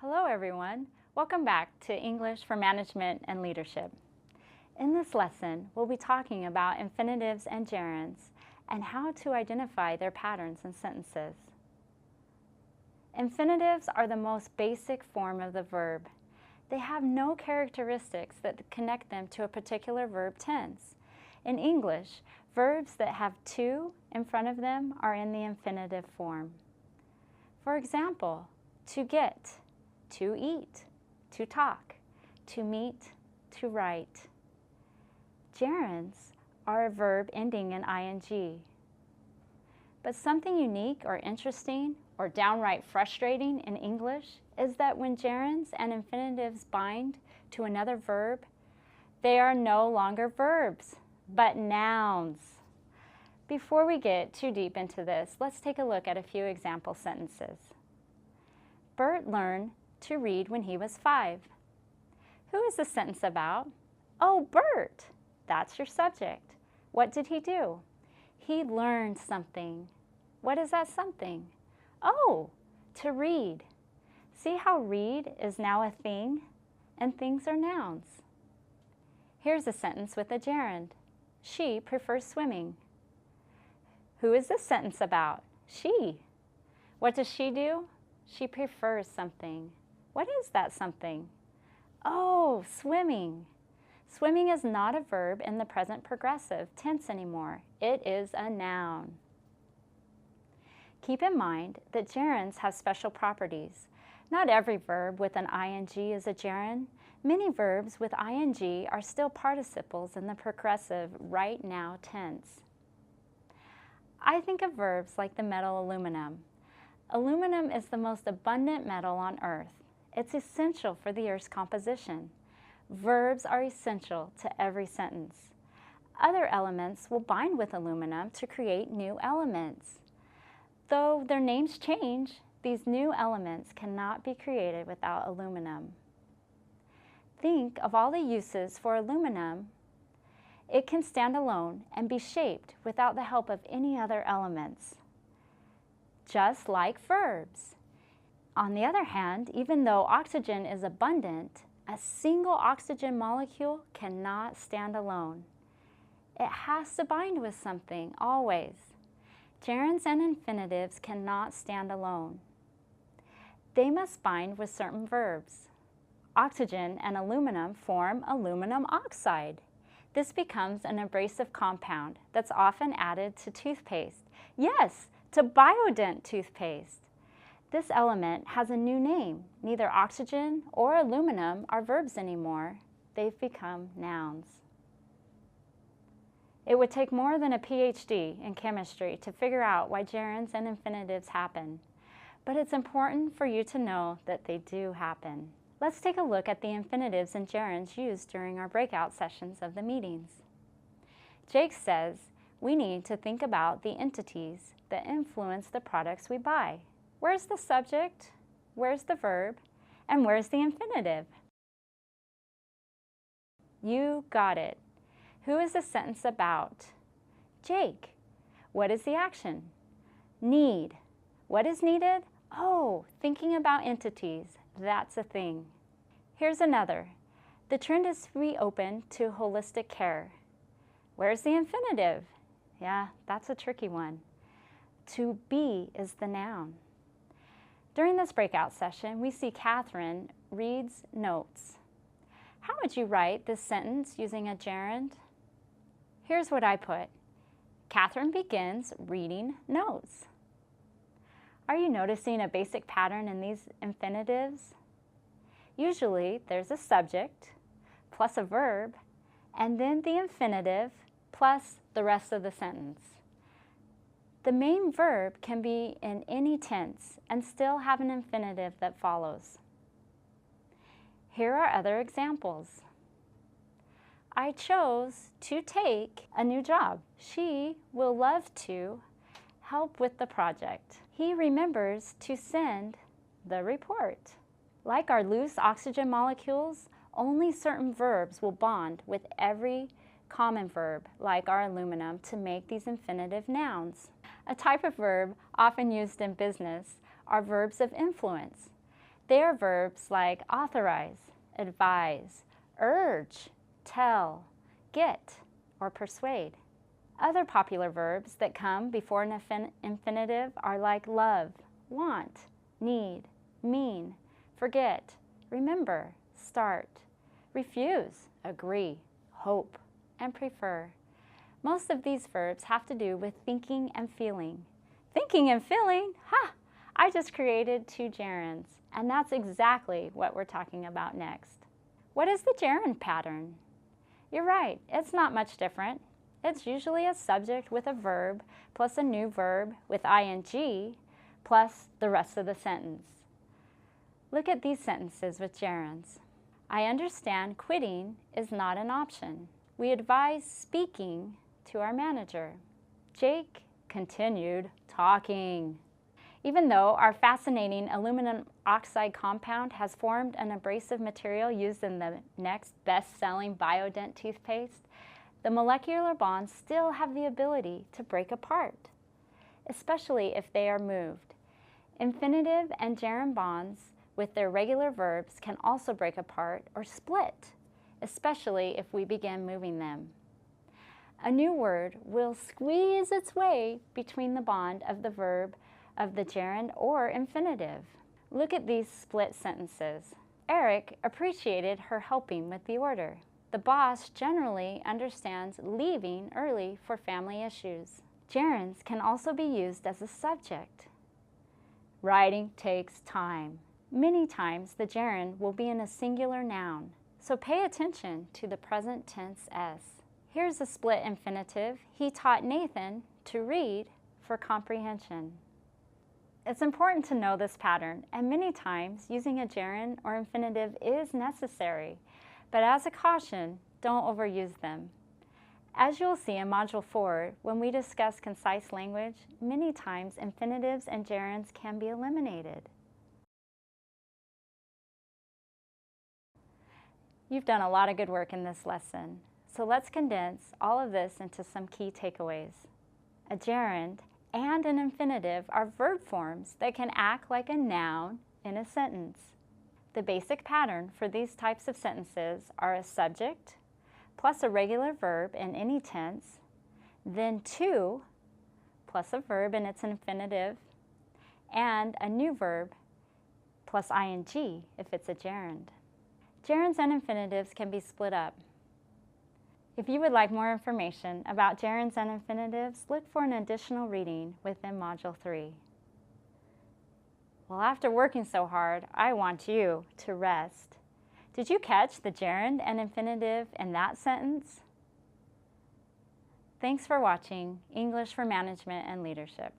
Hello everyone. Welcome back to English for Management and Leadership. In this lesson, we'll be talking about infinitives and gerunds and how to identify their patterns in sentences. Infinitives are the most basic form of the verb. They have no characteristics that connect them to a particular verb tense. In English, verbs that have to in front of them are in the infinitive form. For example, to get, to eat, to talk, to meet, to write. Gerunds are a verb ending in ing. But something unique or interesting or downright frustrating in English is that when gerunds and infinitives bind to another verb, they are no longer verbs, but nouns. Before we get too deep into this, let's take a look at a few example sentences. Bert learned to read when he was 5. Who is the sentence about? Oh, Bert! That's your subject. What did he do? He learned something. What is that something? Oh, to read. See how read is now a thing, and things are nouns. Here's a sentence with a gerund. She prefers swimming. Who is this sentence about? She. What does she do? She prefers something. What is that something? Oh, swimming. Swimming is not a verb in the present progressive tense anymore. It is a noun. Keep in mind that gerunds have special properties. Not every verb with an ing is a gerund. Many verbs with ing are still participles in the progressive right now tense. I think of verbs like the metal aluminum. Aluminum is the most abundant metal on Earth. It's essential for the Earth's composition. Verbs are essential to every sentence. Other elements will bind with aluminum to create new elements. Though their names change, these new elements cannot be created without aluminum. Think of all the uses for aluminum. It can stand alone and be shaped without the help of any other elements, just like verbs. On the other hand, even though oxygen is abundant, a single oxygen molecule cannot stand alone. It has to bind with something, always. Gerunds and infinitives cannot stand alone. They must bind with certain verbs. Oxygen and aluminum form aluminum oxide. This becomes an abrasive compound that's often added to toothpaste. Yes, to Biodent toothpaste. This element has a new name. Neither oxygen or aluminum are verbs anymore. They've become nouns. It would take more than a PhD in chemistry to figure out why gerunds and infinitives happen. But it's important for you to know that they do happen. Let's take a look at the infinitives and gerunds used during our breakout sessions of the meetings. Jake says we need to think about the entities that influence the products we buy. Where's the subject? Where's the verb? And where's the infinitive? You got it. Who is the sentence about? Jake. What is the action? Need. What is needed? Oh, thinking about entities. That's a thing. Here's another. The trend is to be open to holistic care. Where's the infinitive? Yeah, that's a tricky one. To be is the noun. During this breakout session, we see Catherine reads notes. How would you write this sentence using a gerund? Here's what I put. Catherine begins reading notes. Are you noticing a basic pattern in these infinitives? Usually, there's a subject plus a verb, and then the infinitive plus the rest of the sentence. The main verb can be in any tense and still have an infinitive that follows. Here are other examples. I chose to take a new job. She will love to help with the project. He remembers to send the report. Like our loose oxygen molecules, only certain verbs will bond with every common verb, like our aluminum, to make these infinitive nouns. A type of verb often used in business are verbs of influence. They are verbs like authorize, advise, urge, tell, get, or persuade. Other popular verbs that come before an infinitive are like love, want, need, mean, forget, remember, start, refuse, agree, hope, and prefer. Most of these verbs have to do with thinking and feeling. Thinking and feeling? Ha! I just created 2 gerunds, and that's exactly what we're talking about next. What is the gerund pattern? You're right, it's not much different. It's usually a subject with a verb plus a new verb with ing plus the rest of the sentence. Look at these sentences with gerunds. I understand quitting is not an option. We advise speaking to our manager. Jake continued talking. Even though our fascinating aluminum oxide compound has formed an abrasive material used in the next best-selling Biodent toothpaste, the molecular bonds still have the ability to break apart, especially if they are moved. Infinitive and gerund bonds with their regular verbs can also break apart or split, especially if we begin moving them. A new word will squeeze its way between the bond of the verb of the gerund or infinitive. Look at these split sentences. Eric appreciated her helping with the order. The boss generally understands leaving early for family issues. Gerunds can also be used as a subject. Writing takes time. Many times the gerund will be in a singular noun, so pay attention to the present tense s. Here's a split infinitive. He taught Nathan to read for comprehension. It's important to know this pattern, and many times using a gerund or infinitive is necessary. But as a caution, don't overuse them. As you'll see in Module 4, when we discuss concise language, many times infinitives and gerunds can be eliminated. You've done a lot of good work in this lesson, so let's condense all of this into some key takeaways. A gerund and an infinitive are verb forms that can act like a noun in a sentence. The basic pattern for these types of sentences are a subject plus a regular verb in any tense, then to plus a verb in its infinitive, and a new verb plus ing if it's a gerund. Gerunds and infinitives can be split up. If you would like more information about gerunds and infinitives, look for an additional reading within Module 3. Well, after working so hard, I want you to rest. Did you catch the gerund and infinitive in that sentence? Thanks for watching English for Management and Leadership.